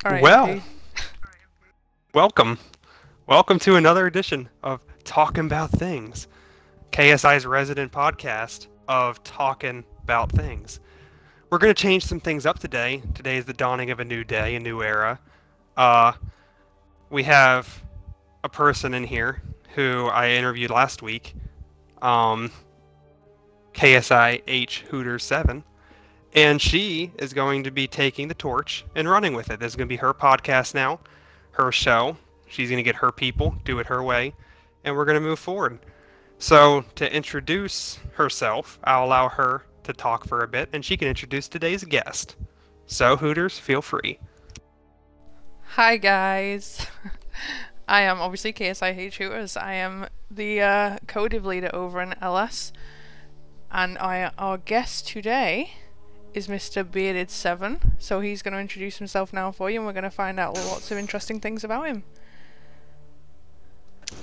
Alright, Well, Impy. welcome. Welcome to another edition of Talkin Bout Things, KSI's resident podcast of Talkin Bout Things. We're going to change some things up today. Today is the dawning of a new day, a new era. We have a person in here who I interviewed last week, KSI HHooters 7. And she is going to be taking the torch and running with it. This is going to be her podcast now, her show. She's going to get her people, do it her way, and we're going to move forward. So, to introduce herself, I'll allow her to talk for a bit, and she can introduce today's guest. So, Hooters, feel free. Hi guys. I am obviously KSI HHooters. I am the co-div leader over in LS. And our guest today is Mr. Bearded 7. So he's going to introduce himself now for you, and we're going to find out lots of interesting things about him.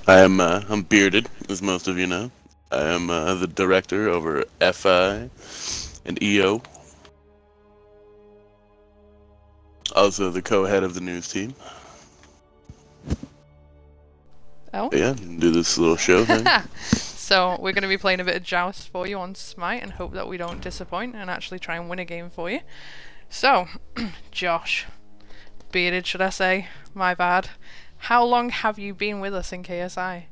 I'm Bearded, as most of you know. I am the director over FI and EO. Also the co-head of the news team. Oh? Yeah, do this little show thing. So we're going to be playing a bit of Joust for you on Smite and hope that we don't disappoint and actually try and win a game for you. So, Josh. Bearded, should I say? My bad. How long have you been with us in KSI?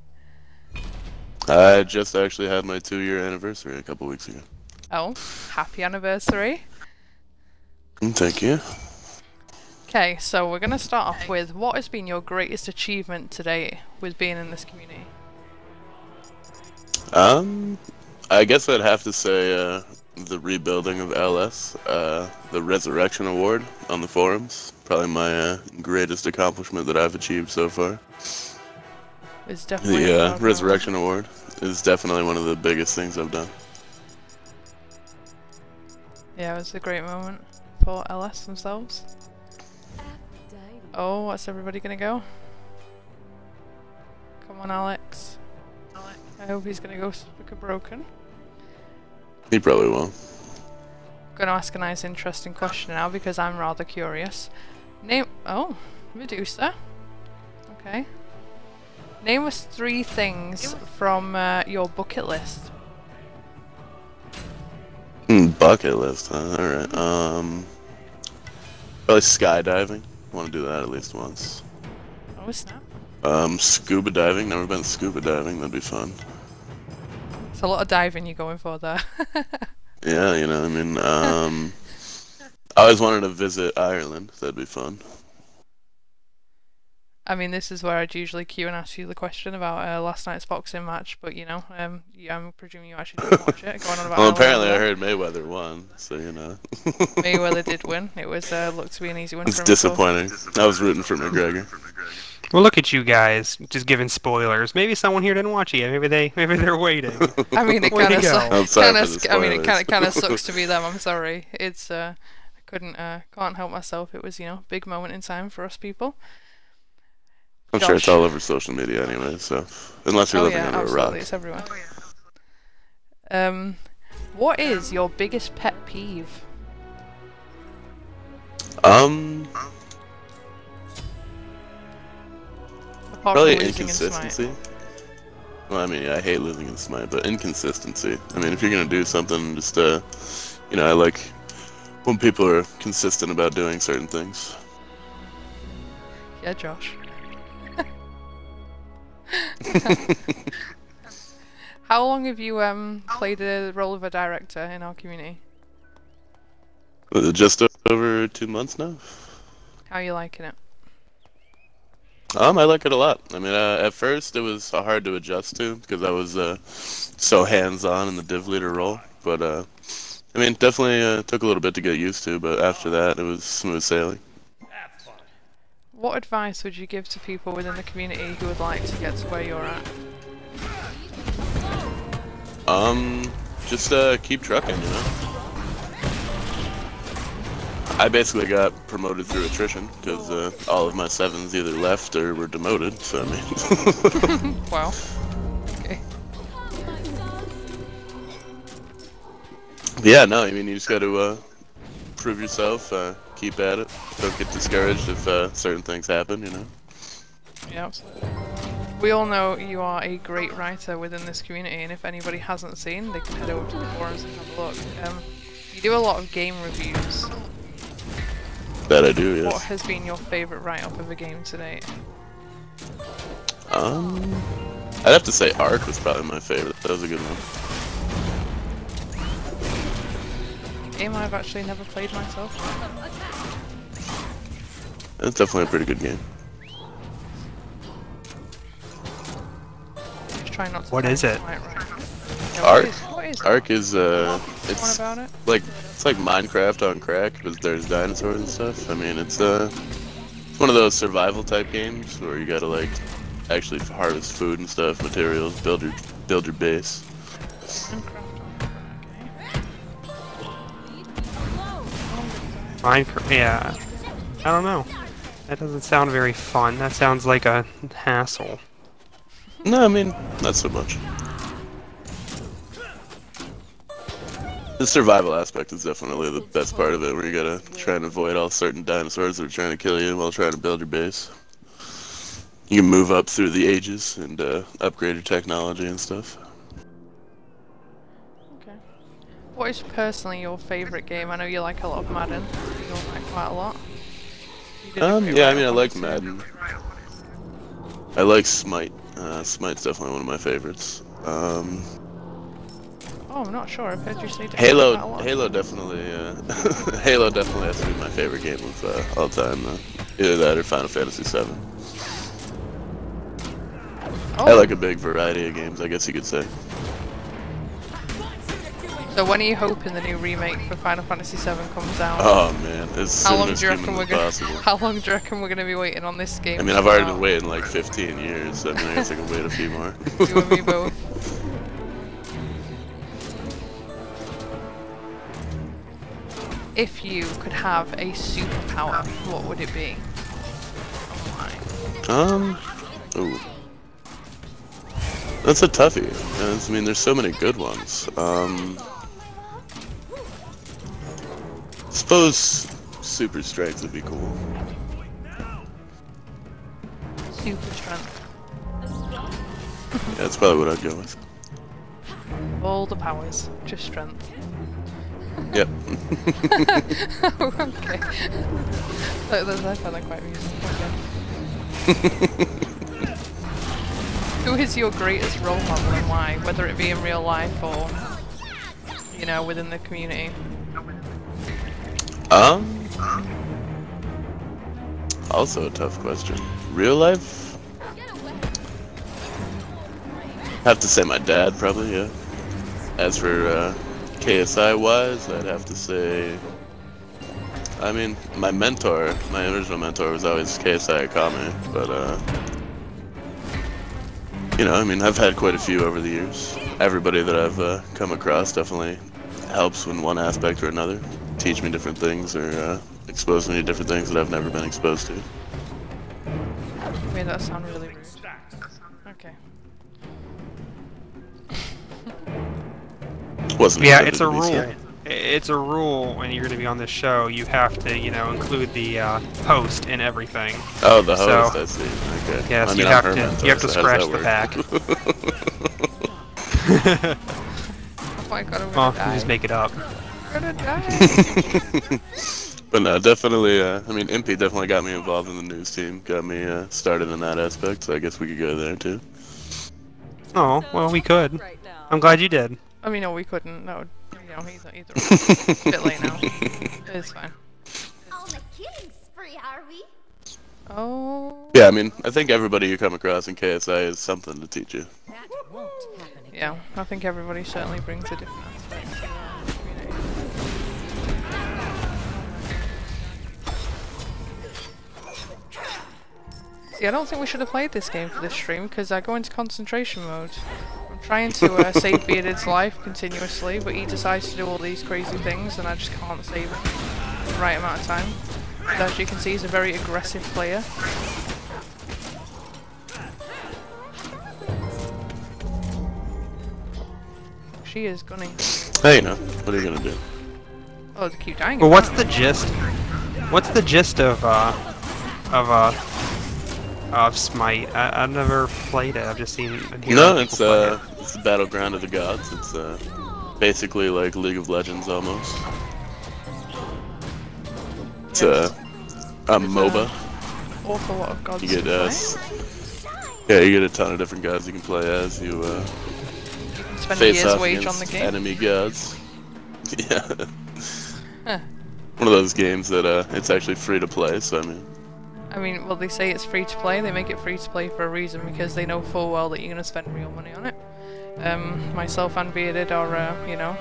I just actually had my 2-year anniversary a couple weeks ago. Oh, happy anniversary. Thank you. Okay, so we're going to start off with what has been your greatest achievement today with being in this community? I guess I'd have to say the rebuilding of LS, the Resurrection Award on the forums. Probably my greatest accomplishment that I've achieved so far. It's definitely The Resurrection Award is definitely one of the biggest things I've done. Yeah, it was a great moment for LS themselves. Oh, what's everybody gonna go? Come on, Alex. I hope he's gonna go Speaker Broken. He probably will. I'm gonna ask a nice interesting question now because I'm rather curious. Oh, Medusa. Okay. Name us 3 things from your bucket list. Bucket list, huh? Alright, probably skydiving. Want to do that at least once. Oh snap. Scuba diving. Never been scuba diving. That'd be fun. It's a lot of diving you're going for there. Yeah, you know, I mean, I always wanted to visit Ireland. That'd be fun. I mean, this is where I'd usually queue and ask you the question about last night's boxing match, but you know, I'm presuming you actually didn't watch it. Going on about Well, apparently I heard Mayweather won, so you know. Mayweather did win. It was looked to be an easy win for him. It's disappointing. I was rooting for McGregor. Well, look at you guys, just giving spoilers. Maybe someone here didn't watch it yet. Maybe they're waiting. I mean, it Way kind to go. I'm sorry for the I mean, it spoilers. kind of sucks to be them. I'm sorry. It's I can't help myself. It was, you know, big moment in time for us people. I'm sure it's Josh. all over social media anyway, so unless you're living yeah, under a absolutely, rock. it's everywhere. What is your biggest pet peeve? Apart Probably from losing in Smite. inconsistency. Well, I mean, I hate losing in Smite, but inconsistency. I mean, if you're gonna do something, just you know, I like when people are consistent about doing certain things. Yeah, Josh. How long have you played the role of a director in our community? Just over 2 months now. How are you liking it? I like it a lot. I mean, at first it was hard to adjust to because I was so hands-on in the div leader role. But I mean, definitely took a little bit to get used to. But after that, it was smooth sailing. What advice would you give to people within the community who would like to get to where you're at? Just keep trucking, you know. I basically got promoted through attrition because all of my 7s either left or were demoted. So I mean. Wow. Okay. Yeah, no, I mean, you just got to prove yourself, keep at it. Don't get discouraged if certain things happen, you know? Yeah, absolutely. We all know you are a great writer within this community, and if anybody hasn't seen, they can head over to the forums and have a look. You do a lot of game reviews. That I do, yes. What has been your favourite write-up of a game to date? I'd have to say Ark was probably my favorite. That was a good one. A game I've actually never played myself. It's definitely a pretty good game. Just try not to. What is it? Right. Yeah, Ark. What is Ark is it's about it? like Minecraft on crack, but there's dinosaurs and stuff. I mean, it's one of those survival type games where you gotta like actually harvest food and stuff, materials, build your base. Minecraft, yeah. I don't know. That doesn't sound very fun. That sounds like a hassle. No, I mean, not so much. The survival aspect is definitely the best part of it, where you gotta try and avoid all certain dinosaurs that are trying to kill you while trying to build your base. You can move up through the ages and upgrade your technology and stuff. Okay. What is personally your favourite game? I know you like a lot of Madden. You like quite a lot. Yeah, I mean, I like Madden. I like Smite. Smite's definitely one of my favorites. Oh, I'm not sure. I've heard you say Halo definitely, Halo definitely has to be my favorite game of all time. Either that or Final Fantasy VII. Oh. I like a big variety of games, I guess you could say. So when are you hoping the new remake for Final Fantasy VII comes out? Oh man, as How soon long as do you reckon humanly we're gonna? possible. How long do you reckon we're gonna be waiting on this game? I mean, I've already been waiting like 15 years, so I mean, I guess I can wait a few more. You and me both. If you could have a superpower, what would it be? Ooh. That's a toughie. I mean, there's so many good ones. Suppose super strength would be cool. Super strength. Yeah, that's probably what I'd go with. All the powers, just strength. Yep. Okay. I found that quite amusing. Who is your greatest role model and why? Whether it be in real life or, you know, within the community. Also a tough question. Real life? Have to say my dad, probably, yeah. As for KSI wise, I'd have to say, I mean, my original mentor was always KSI Akame, but you know, I mean, I've had quite a few over the years. Everybody that I've come across definitely helps in one aspect or another. Teach me different things or expose me to different things that I've never been exposed to. Made that sound really rude. Okay. Wasn't Yeah, intended it's a to be rule. said. It's a rule when you're going to be on this show. You have to, you know, include the host in everything. Oh, the So- host, I see. Okay. Yes, I mean, you I'm have her to. mentor, You have to so how does scratch the that back. Oh my god, I'm Oh, gonna you die. just make it up. I'm gonna die. work? But no, definitely, I mean, Impy definitely got me involved in the news team. Got me started in that aspect, so I guess we could go there too. Oh, well, we could. I'm glad you did. I mean, no, we couldn't. No, you know, he's not either. It's a bit late now. It's fine. On the killing spree, are we? Oh. Yeah, I mean, I think everybody you come across in KSI has something to teach you. That won't happen again. Yeah, I think everybody certainly brings a different aspect to the community. See, I don't think we should have played this game for this stream because I go into concentration mode. I'm trying to save Bearded's life continuously, but he decides to do all these crazy things and I just can't save him in the right amount of time. And as you can see, he's a very aggressive player. She is gunning. Hey, you know, what are you gonna do? Oh, they keep dying. Well, what's the gist? What's the gist of Smite? I've never played it. I've just seen. No, it's the battleground of the gods. It's basically like League of Legends almost. It's a MOBA. Awful lot of gods. You get you get a ton of different gods you can play as. You spend face years off wage against on the game. enemy gods. Yeah. Huh. One of those games that it's actually free to play. So I mean, well, they say it's free to play. They make it free to play for a reason because they know full well that you're gonna spend real money on it. Myself and Bearded are, you know,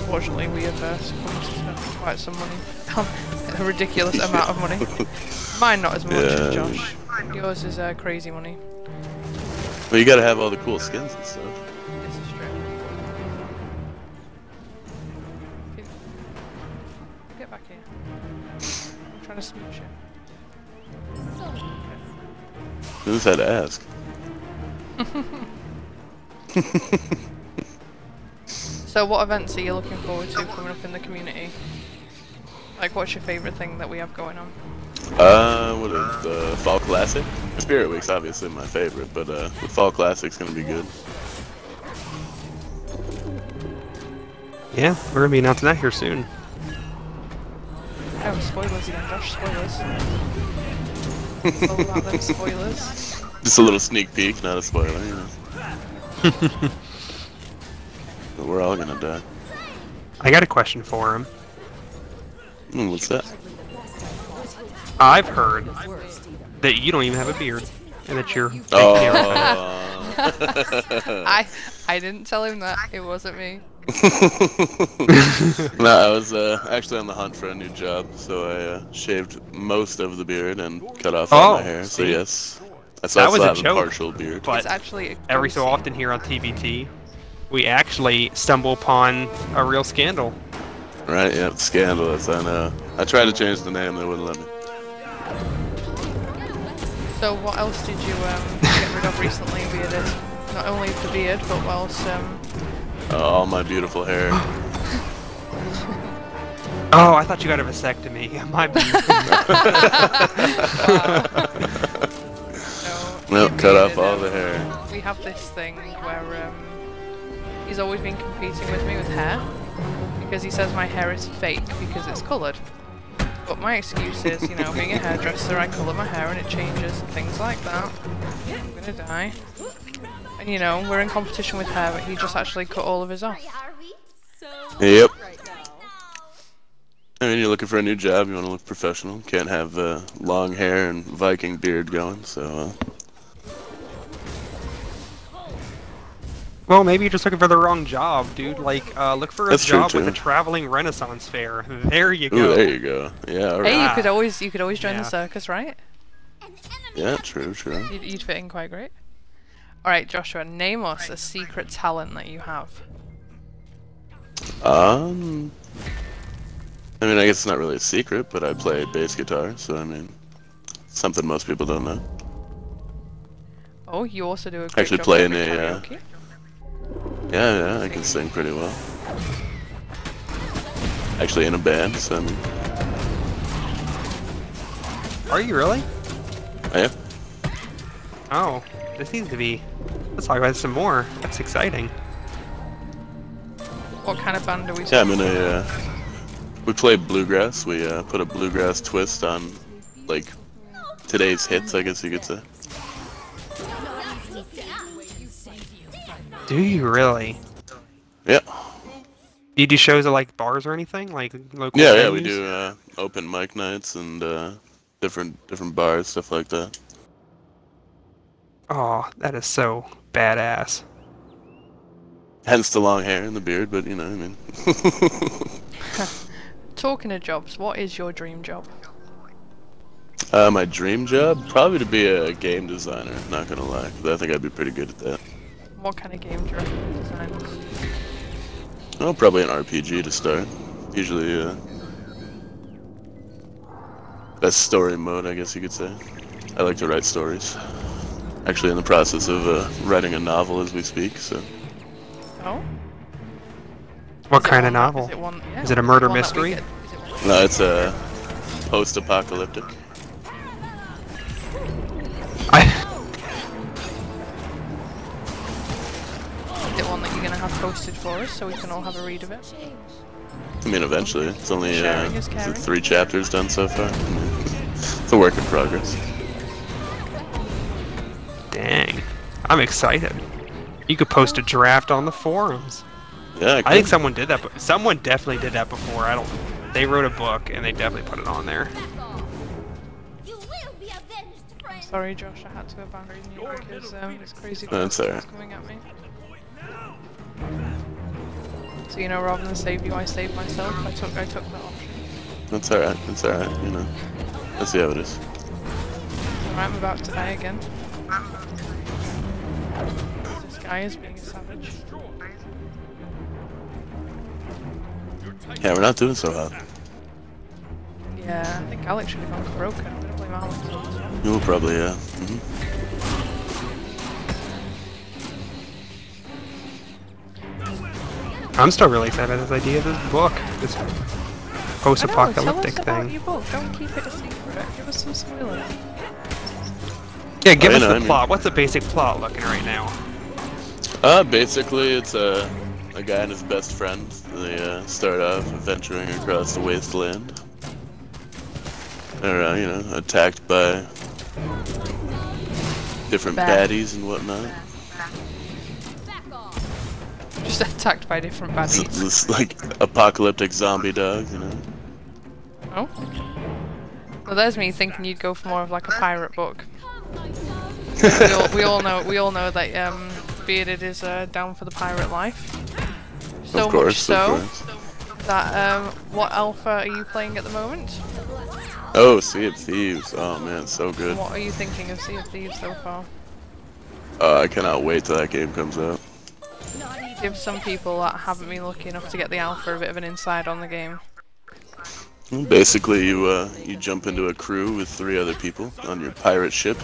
unfortunately we have succumbed to spend quite some money. A ridiculous amount of money. Mine not as much as Josh. Yours is crazy money. Well, you gotta have all the cool skins and stuff. This is true. Get back here. I'm trying to smooch it. Who just had to ask? So what events are you looking forward to coming up in the community? Like, what's your favourite thing that we have going on? What is the Fall Classic? Spirit Week's obviously my favorite, but the Fall Classic's gonna be good. Yeah, we're gonna be announcing that here soon. Oh, spoilers again, Josh, spoilers. It's all about them spoilers. Just a little sneak peek, not a spoiler, you know. But we're all gonna die. I got a question for him. What's that? I've heard that you don't even have a beard, and that you're fake hair. I didn't tell him that. It wasn't me. No, I was actually on the hunt for a new job, so I shaved most of the beard and cut off all my hair. So yes, I still have a partial beard. But it's actually every so often here on TBT, we actually stumble upon a real scandal. Right? Yeah, it's scandalous. I know. I tried to change the name, they wouldn't let me. So what else did you get rid of recently, Bearded? Not only the beard, but what else? All my beautiful hair. Oh, I thought you got a vasectomy. My No, nope, cut off all the hair. We have this thing where he's always been competing with me with hair because he says my hair is fake because it's coloured. But my excuse is, you know, being a hairdresser, I colour my hair and it changes and things like that. I'm gonna die. And you know, we're in competition with hair, but he just actually cut all of his off. Yep. I mean, you're looking for a new job, you want to look professional. Can't have long hair and Viking beard going, so... Well, maybe you're just looking for the wrong job, dude. Like, look for a That's true, job with too. a traveling Renaissance fair. There you go. Ooh, there you go. Yeah, alright. Hey, you could always join the circus, right? Yeah, true. You'd fit in quite great. Alright, Joshua, name us a secret talent that you have. I mean, I guess it's not really a secret, but I play bass guitar, so I mean, something most people don't know. Oh, you also do a great Actually job play in with a, karaoke. Yeah, I can sing pretty well. Actually in a band, so I mean... Are you really? I am. Oh, this needs to be... Let's talk about some more. That's exciting. What kind of band are we Yeah, I'm in a... we play bluegrass. We put a bluegrass twist on, like, today's hits, I guess you could say. Do you really? Yeah. Do you do shows at like bars or anything, like local? Yeah, venues? we do open mic nights and different bars, stuff like that. Oh, that is so badass. Hence the long hair and the beard, but you know, I mean. Talking of jobs, what is your dream job? My dream job? Probably to be a game designer, not gonna lie, 'cause I think I'd be pretty good at that. What kind of game do you reckon you design? Oh, probably an RPG to start. Usually, that's story mode, I guess you could say. I like to write stories. Actually in the process of writing a novel as we speak, so. Oh? What Is it kind of one that- novel? Is it one? Yeah, Is it a is murder one that we mystery? get- is it one- No, it's a post-apocalyptic. I Is it one that you're gonna have posted for us so we can all have a read of it? I mean, eventually. It's only Sharing is caring. 3 chapters done so far. It's a work in progress. Dang, I'm excited. You could post a draft on the forums. Yeah, I think someone did that, but someone definitely did that before. I don't. They wrote a book and they definitely put it on there. You will be avenged, friend. Sorry, Josh, I had to abandon you because this crazy That's person alright. was coming at me. So you know, rather than save you, I saved myself. I took that option. That's alright. It's alright. You know. Let's see how it is. Alright, I'm about to die again. This guy is being a savage. Yeah, we're not doing so hot. Yeah, I think Alex should have gone broken. I'm gonna blame Alex on this one. You'll probably, yeah. I'm still really excited about this idea of this book, this I know, tell post-apocalyptic us about thing. your book. Don't keep it a secret. Give us some spoilers. Yeah, give Oh, us you know, the I mean- plot. What's the basic plot looking right now? Basically, it's a guy and his best friend. They start off venturing across the wasteland. They're, you know, attacked by different baddies and whatnot. Back off. Just attacked by different It's baddies. this, like, apocalyptic zombie dogs, you know? Oh? Well, there's me thinking you'd go for more of like a pirate book. we all know that Bearded is down for the pirate life. So Of course, much so of course. that what alpha are you playing at the moment? Oh, Sea of Thieves. Oh, man, so good. What are you thinking of Sea of Thieves so far? I cannot wait till that game comes out. Give some people that haven't been lucky enough to get the alpha a bit of an insight on the game. Basically, you jump into a crew with 3 other people on your pirate ship.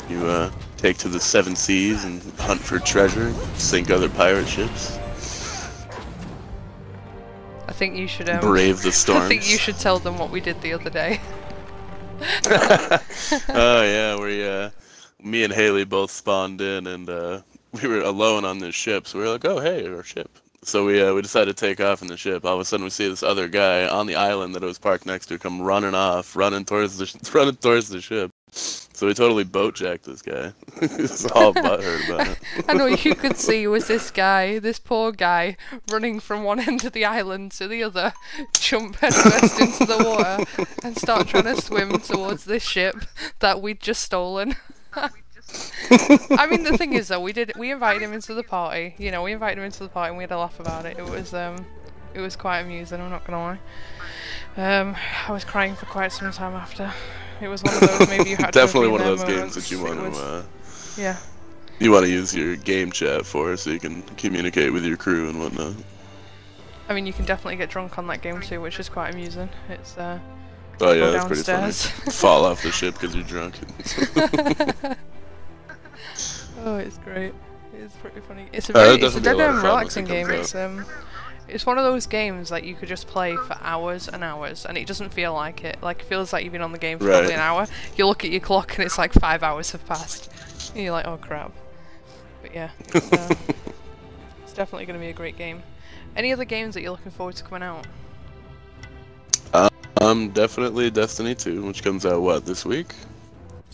You take to the 7 seas and hunt for treasure, sink other pirate ships, I think you should brave the storms. I think you should tell them what we did the other day. Oh yeah, me and Haley both spawned in, and we were alone on this ship. So we were like, "Oh hey, our ship." So we decided to take off in the ship. All of a sudden, we see this other guy on the island that it was parked next to come running off, running towards the ship. So we totally boatjacked this guy. He's all butthurt about it. And all you could see was this guy, this poor guy, running from one end of the island to the other, jump headfirst into the water, and start trying to swim towards this ship that we'd just stolen. I mean, the thing is though, we invited him into the party. You know, we invited him into the party and we had a laugh about it. It was quite amusing. I'm not gonna lie. I was crying for quite some time after. It was one of those maybe you had Definitely to one of have those been there games that you moments. want to Yeah. you want to use your game chat for, so you can communicate with your crew and whatnot. I mean, you can definitely get drunk on that game too, which is quite amusing. It's Oh go yeah, that's pretty funny. downstairs. Fall off the ship because you're drunk. Oh, it's great. It's pretty funny. It's a There's it's a definitely a dead lot of fun relaxing once it game. comes It's one of those games that you could just play for hours and hours, and it doesn't feel like it. Like, it feels like you've been on the game for Right. probably an hour. You look at your clock and it's like 5 hours have passed. And you're like, oh crap. But yeah, it's definitely going to be a great game. Any other games that you're looking forward to coming out? Definitely Destiny 2, which comes out what, this week?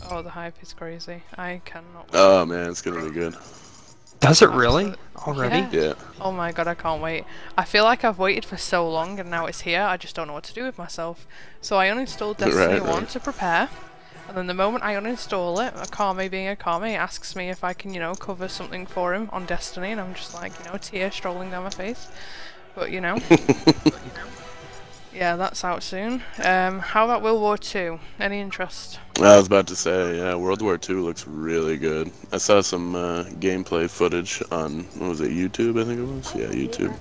Oh, the hype is crazy. I cannot wait. Oh man, it's gonna be good. Does it really? Already? Yeah. Yeah. Oh my god, I can't wait. I feel like I've waited for so long and now it's here, I just don't know what to do with myself. So I uninstalled Destiny 1 to prepare, and then the moment I uninstall it, Akame being Akame asks me if I can, you know, cover something for him on Destiny, and I'm just like, you know, tear strolling down my face. But, you know. Yeah, that's out soon. How about World War II? Any interest? I was about to say, yeah, World War II looks really good. I saw some gameplay footage on, what was it, YouTube, I think it was? Yeah, YouTube.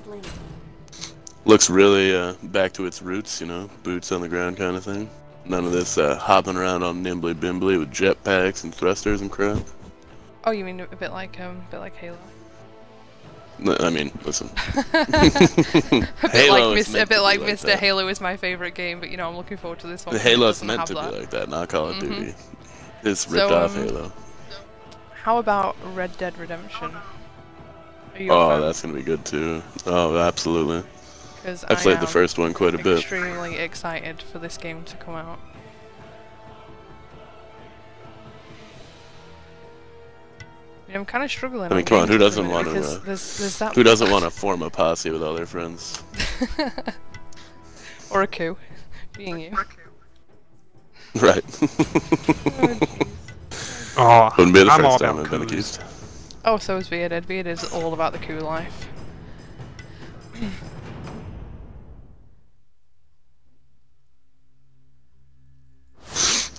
Looks really back to its roots, you know, boots on the ground kind of thing. None of this hopping around on nimbly bimbly with jetpacks and thrusters and crap. Oh, you mean a bit like Halo? I mean, listen. a Halo is meant bit to like be like Mr. that. Halo is my favorite game, but you know I'm looking forward to this one. because it Halo's doesn't meant have to be that. like that, not Call of Duty. It's So, ripped off Halo. How about Red Dead Redemption? Are you a Oh, fan? that's gonna be good too. Oh, absolutely. 'Cause I played the am first one quite a bit. extremely excited for this game to come out. You know, I'm kind of struggling. I mean, come on, who games at the doesn't minute want because to? there's that Who doesn't want to form a posse with all their friends? or a coup, being you. Right. Oh, jeez. Oh, Wouldn't be the I'm all first time about I've been coups. accused. Oh, so is Bearded. Bearded is all about the coup life.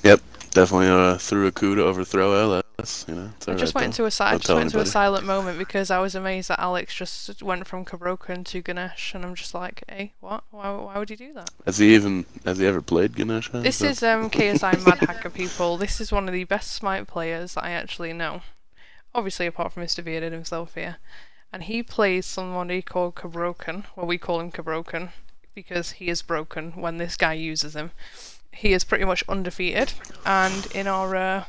Yep, definitely threw a coup to overthrow LS. You know, it's I alright, just went though. into a Don't tell anybody. silent moment because I was amazed that Alex just went from Kabroken to Ganesh, and I'm just like, hey, what? Why would he do that? Has he ever played Ganesh? Huh? This is KSI Mad Hacker, people. This is one of the best Smite players that I actually know. Obviously, apart from Mr. Bearded himself here. And he plays somebody called Kabroken. Well, we call him Kabroken because he is broken when this guy uses him. He is pretty much undefeated. And in our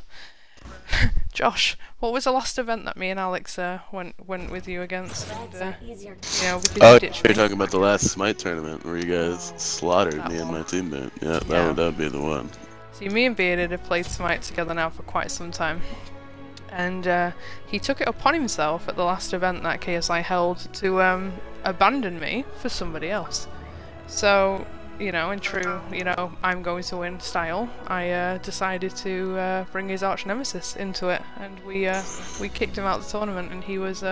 Josh, what was the last event that me and Alex went with you against? And, you know, because Oh, you ditched you're me. talking about the last Smite tournament where you guys slaughtered me and my teammate. Yeah, Yeah. that would be the one. See, me and Bearded have played Smite together now for quite some time. And he took it upon himself at the last event that KSI held to abandon me for somebody else. So, you know, in true, you know, I'm going to win style, I decided to bring his arch nemesis into it, and we kicked him out of the tournament, and he was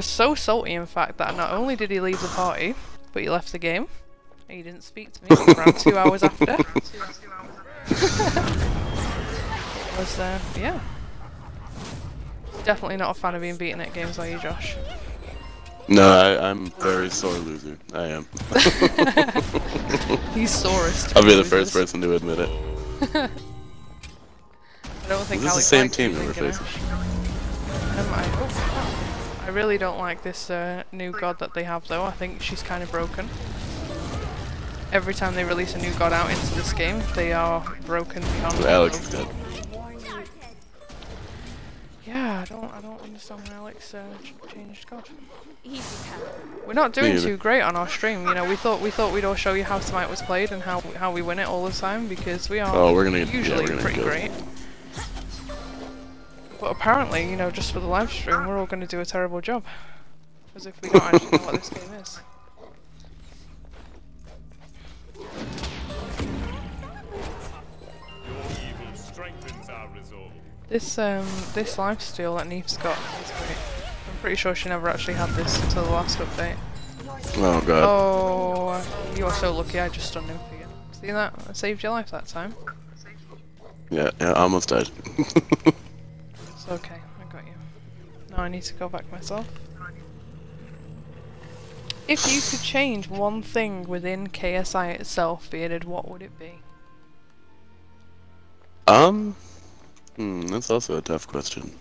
so salty, in fact, that not only did he leave the party, but he left the game. He didn't speak to me for around 2 hours after. It was, yeah. Definitely not a fan of being beaten at games, are you, Josh? No, I'm very sore loser. I am. He's sorest. I'll be the first person to admit it. I don't think This is Alex the same likes team you, that we're Ganesh. facing. I really don't like this new god that they have, though. I think she's kind of broken. Every time they release a new god out into this game, they are broken beyond So Alex is belief. dead. Yeah, I don't understand why Alex changed god. Easy pal. We're not doing Me either. too great on our stream. You know, we thought we'd all show you how Smite was played and how we win it all the time, because we are Oh, we're gonna usually gonna pretty go. great. But apparently, you know, just for the live stream, we're all going to do a terrible job, as if we don't actually know what this game is. This lifesteal that Neef's got is great. I'm pretty sure she never actually had this until the last update. Oh god. Oh, you are so lucky, I just stunned him for you. See that? I saved your life that time. Yeah, almost died. It's okay, I got you. Now I need to go back myself. If you could change one thing within KSI itself, Bearded, what would it be? That's also a tough question.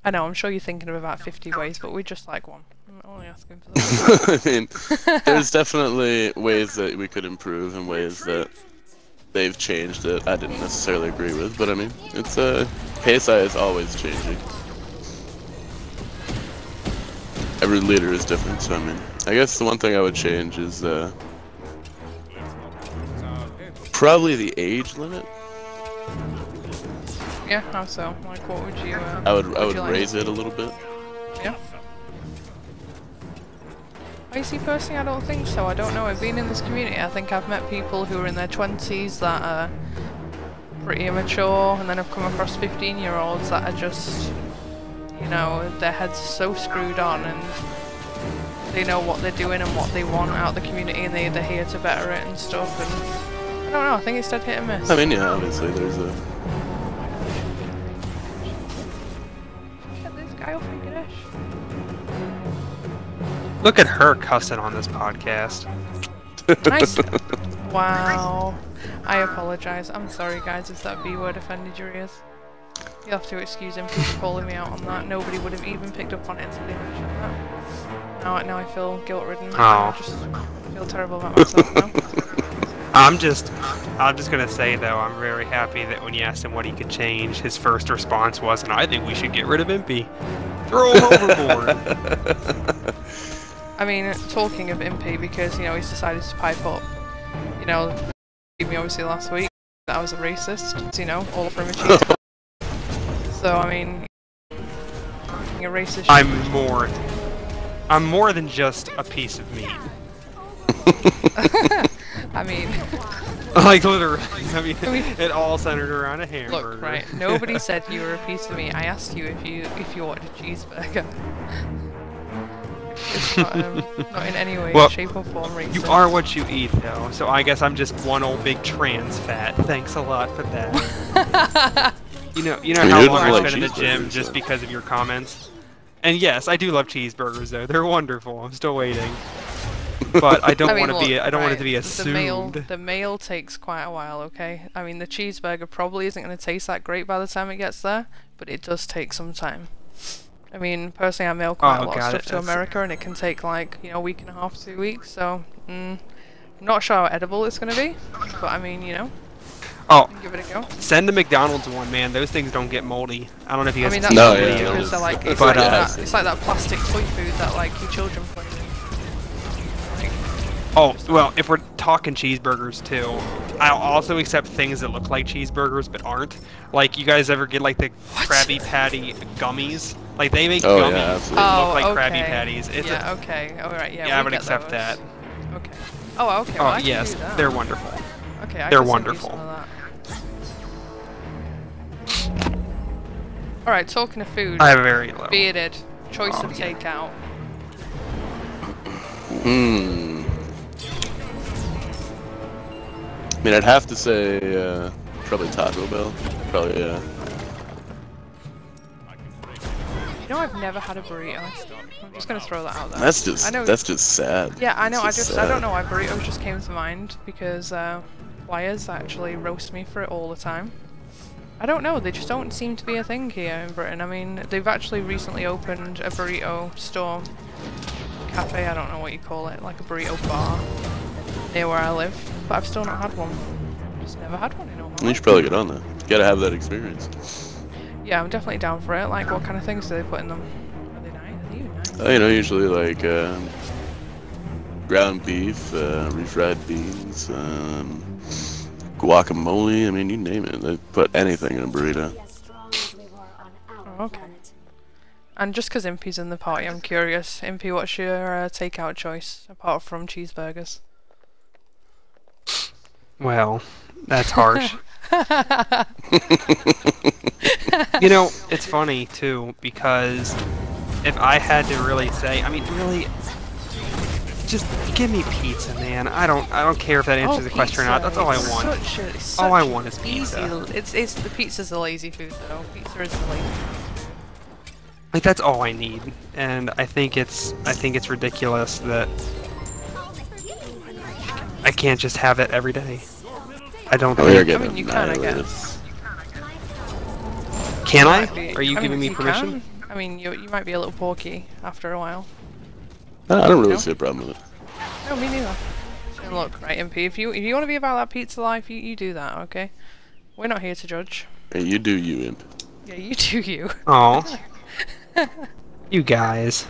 I know, I'm sure you're thinking of about 50 ways, but we just like one. I'm only asking for that. I mean, there's definitely ways that we could improve and ways that they've changed that I didn't necessarily agree with, but I mean, it's KSI is always changing. Every leader is different, so I mean, I guess the one thing I would change is probably the age limit. Yeah, how so? Like, what would you? I would you like raise to it see? a little bit. Yeah. I see, personally, I don't think so. I don't know. I've been in this community. I think I've met people who are in their 20s that are pretty immature, and then I've come across 15-year-olds that are just, you know, their heads are so screwed on, and they know what they're doing and what they want out of the community, and they're here to better it and stuff. And I don't know. I think it's dead hit and miss. I mean, yeah, obviously there's a. Get this guy off me, Ganesh. Look at her cussing on this podcast. Nice. Wow. I apologize. I'm sorry, guys, if that B word offended your ears. You'll have to excuse him for calling me out on that. Nobody would have even picked up on it until he mentioned that. Now I feel guilt-ridden. Oh. I just feel terrible about myself now. I'm just gonna say though, I'm very happy that when you asked him what he could change, his first response wasn't, "I think we should get rid of Impy. Throw him overboard." I mean, talking of Impy, because you know he's decided to pipe up. You know, he me obviously last week that I was a racist. You know, all from a cheese. So I mean, being a racist. I'm more than just a piece of meat. I mean, like literally. I mean, it all centered around a hamburger. Look, right. Nobody said you were a piece of meat. I asked you if you wanted a cheeseburger. It's not in any way, shape, or form racist. You are what you eat, though. So I guess I'm just one old big trans fat. Thanks a lot for that. you know how long I've been in the gym just because of your comments. And yes, I do love cheeseburgers, though. They're wonderful. I'm still waiting. But I don't want to be. I don't want it to be assumed. The mail takes quite a while. Okay. I mean, the cheeseburger probably isn't going to taste that great by the time it gets there, but it does take some time. I mean, personally, I mail quite a lot of stuff to America, and it can take like a week and a half, 2 weeks. So, I'm not sure how edible it's going to be, but I mean, Oh, give it a go. Send a McDonald's one, man. Those things don't get moldy. I don't know if you guys have seen that video. Because they're like, it's like that plastic toy food that like your children play with. Oh, well, if we're talking cheeseburgers too, I'll also accept things that look like cheeseburgers but aren't. Like, you guys ever get like the Krabby Patty gummies? Like, they make gummies that look like Krabby Patties. Okay. Alright, yeah, I would accept that. Okay. Oh, okay. Well, yes, they're wonderful. Okay, they're wonderful. Alright, talking of food. I have a very low. Bearded. Choice of takeout. I mean, I'd have to say probably Taco Bell. Probably, You know, I've never had a burrito. I'm just gonna throw that out there. That's just sad. Yeah, I know. I don't know why burritos just came to mind because players actually roast me for it all the time. I don't know. They just don't seem to be a thing here in Britain. I mean, they've actually recently opened a burrito store, cafe. I don't know what you call it, like a burrito bar near where I live. But I've still not had one. Just never had one in all my life. You should probably get on that. You gotta have that experience. Yeah, I'm definitely down for it. Like, what kind of things do they put in them? Are they nice? Are they even nice? You know, usually like ground beef, refried beans, guacamole. I mean, you name it. They put anything in a burrito. Oh, okay. And just because Impy's in the party, I'm curious. Impy, what's your takeout choice apart from cheeseburgers? Well, that's harsh. You know, it's funny too, because if I had to really say, I mean, really, just give me pizza, man. I don't care if that answers the question or not. That's all I want. All I want is pizza. It's the pizza's the lazy food though. Pizza is the lazy food. Like, that's all I need, and I think it's ridiculous that I can't just have it every day. I don't think. I mean, you can, I guess. Can I? Are you giving me permission? Can. I mean, you might be a little porky after a while. I don't really see a problem with it. No, me neither. And look, right, Impy, if you want to be about that pizza life, you do that, okay? We're not here to judge. Hey, you do you, Imp. Yeah, you do you. Oh. You guys.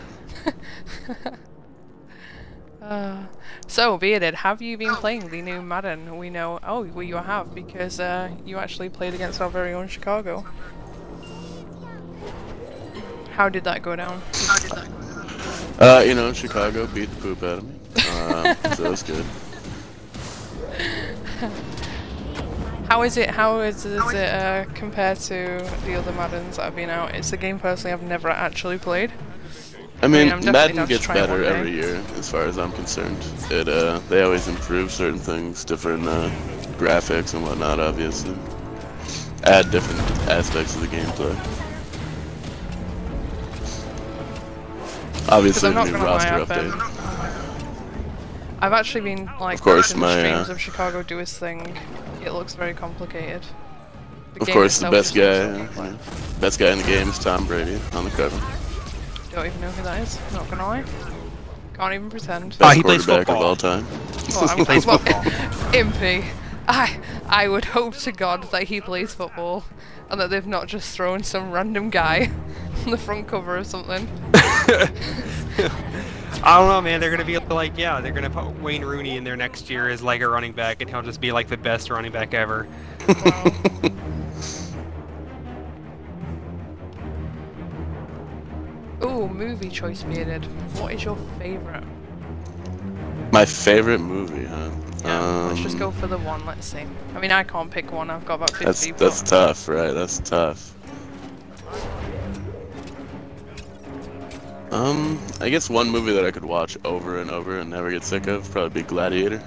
So, Bearded, have you been playing the new Madden? We know, well, you have, because you actually played against our very own Chicago. How did that go down? You know, Chicago beat the poop out of me, so that's good. How is it compared to the other Maddens that have been out? It's a game personally I've never actually played. I mean Madden gets better every year, as far as I'm concerned. They always improve certain things, different graphics and whatnot, obviously. Add different aspects of the gameplay. Obviously, the new roster update. I've actually been like of course, watching the streams of Chicago do his thing. It looks very complicated. Of course, the best guy, Yeah. best guy in the game is Tom Brady on the cover. Don't even know who that is. Not gonna lie. Can't even pretend. Best he plays quarterback football. of all time. Well, I'm plays well, football. Impy. I would hope to God that he plays football, and that they've not just thrown some random guy on the front cover of something. I don't know, man. They're gonna be like, yeah, they're gonna put Wayne Rooney in there next year as like a running back, and he'll just be like the best running back ever. Wow. Ooh, movie choice, Bearded. What is your favourite? My favorite movie, huh? Yeah, let's just go for the one, let's see. I mean, I can't pick one, I've got about 50. That's tough, right? That's tough. I guess one movie that I could watch over and over and never get sick of probably be Gladiator.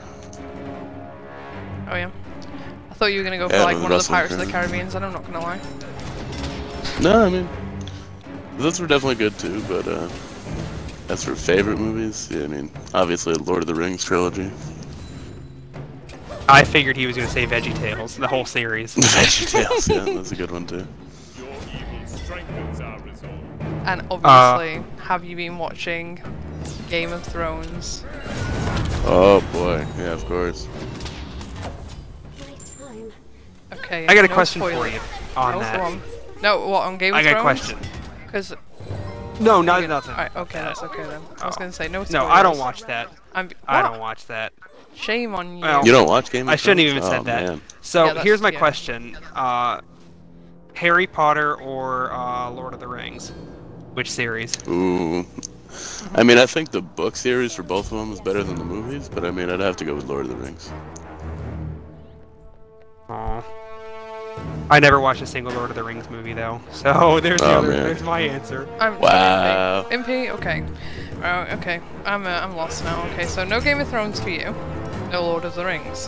Oh yeah. I thought you were gonna go for Yeah, like with one of the Russell Pirates of the Crowe. Caribbeans, and I'm not gonna lie. No, I mean, those were definitely good too, but as for favorite movies, yeah, I mean, obviously Lord of the Rings trilogy. I figured he was gonna say VeggieTales, the whole series. VeggieTales, yeah, that's a good one too. And obviously, have you been watching Game of Thrones? Oh boy, yeah, of course. Okay. I got a no question spoiler. for you on No, that. go on. No, what, on Game of I got a Thrones? question. Because... No, not nothing. Alright, okay, that's okay then. I was gonna say, no spoilers. No, I don't watch that. I'm, I what? don't watch that. Shame on you. Well, You don't watch Game of I shouldn't Thrones? even Oh, said that. man. So Yeah, that's- here's my yeah. question: Harry Potter or Lord of the Rings? Which series? Ooh. I mean, I think the book series for both of them is better than the movies, but I mean, I'd have to go with Lord of the Rings. Aw. I never watched a single Lord of the Rings movie though, so there's the Oh, other, man. there's my answer. Wow. Impy, okay. Oh, okay. I'm lost now. Okay, so no Game of Thrones for you. No Lord of the Rings.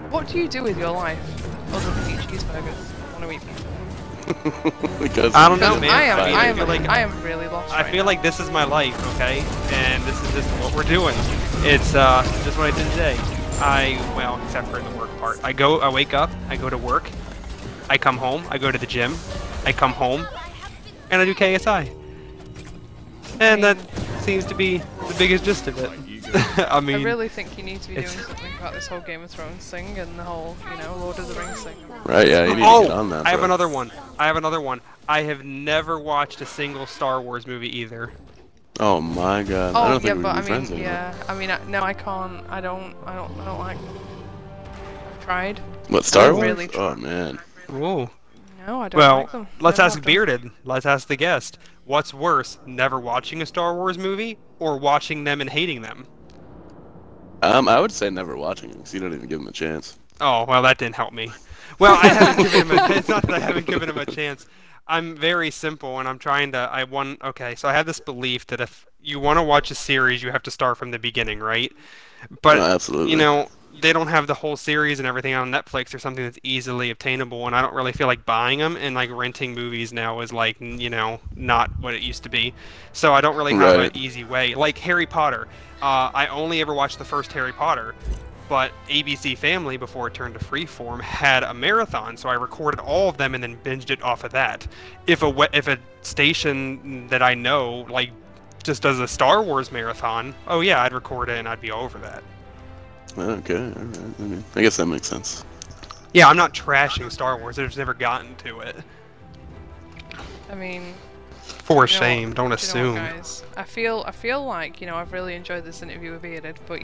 What do you do with your life other than eat cheeseburgers? I want to eat pizza. Because I don't know, Because man. I am really lost. I feel like this is my life, okay, and this is just what we're doing. It's just what I did today. Well, except for the work part. I wake up, I go to work, I come home, I go to the gym, I come home, and I do KSI. And that seems to be the biggest gist of it. I mean, I really think you need to be doing it's- something about this whole Game of Thrones thing and the whole, Lord of the Rings thing. Right, yeah, you need to oh, get on that. I have bro. another one. I have never watched a single Star Wars movie either. Oh my god. I Oh don't yeah, think we're but I gonna be friends mean, anymore. yeah. I mean, no, I can't. I don't like. I've tried. What, Star I Wars? really Oh man. Ooh. No, I don't Well, like them. let's Never ask have done. Bearded. Let's ask the guest. What's worse, never watching a Star Wars movie or watching them and hating them? I would say never watching him because you don't even give him a chance. Oh, well, that didn't help me. Well, I haven't given him it's not that I haven't given him a chance. I'm very simple, and I'm trying to. Okay, so I have this belief that if you want to watch a series, you have to start from the beginning, right? But No, absolutely. you know, they don't have the whole series and everything on Netflix or something that's easily obtainable, and I don't really feel like buying them. And like renting movies now is like, not what it used to be. So I don't really have Right. an easy way. Like Harry Potter, I only ever watched the first Harry Potter. But ABC Family, before it turned to Freeform, had a marathon, so I recorded all of them and then binged it off of that. If a station that I know like just does a Star Wars marathon, oh yeah, I'd record it and I'd be over that. Okay, alright. I mean, I guess that makes sense. Yeah, I'm not trashing Star Wars. I've just never gotten to it. I mean, For you know what- shame, don't you know assume. what, guys? I feel like I've really enjoyed this interview with Bearded, but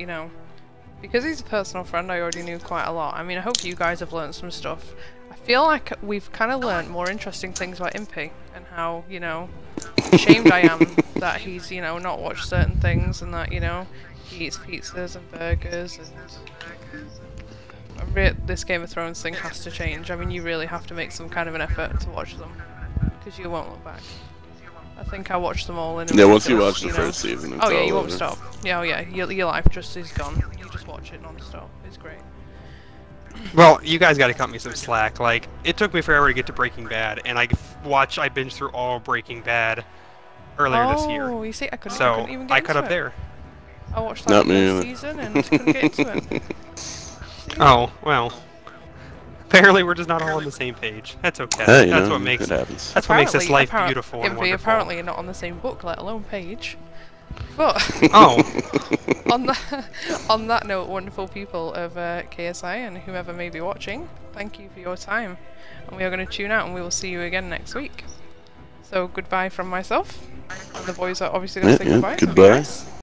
because he's a personal friend, I already knew quite a lot. I mean, I hope you guys have learned some stuff. I feel like we've kind of learned more interesting things about Impy and how ashamed I am that he's not watched certain things and that he eats pizzas and burgers and this Game of Thrones thing has to change. I mean, you really have to make some kind of an effort to watch them because you won't look back. I think I watched them all in a Yeah, once you ridiculous, watch the first season, it's oh yeah, all you won't over. stop. Yeah, oh yeah, your life just is gone. You just watch it non-stop. It's great. Well, you guys got to cut me some slack. Like, it took me forever to get to Breaking Bad, and I binged through all Breaking Bad earlier this year. Oh, you see, I couldn't So even get I into cut up it. there. I watched Not that me first either. season and couldn't get into it. Oh, well. Apparently, we're just not all on the same page. That's okay. Hey, you That's know, what makes it happens. that's what makes this life Apparently- beautiful and Impy, wonderful. apparently you're not on the same book, let alone page. But Oh, on that note, wonderful people of KSI and whoever may be watching, thank you for your time. And we are going to tune out and we will see you again next week. So goodbye from myself. And the boys are obviously going to say goodbye. so be Goodbye. nice.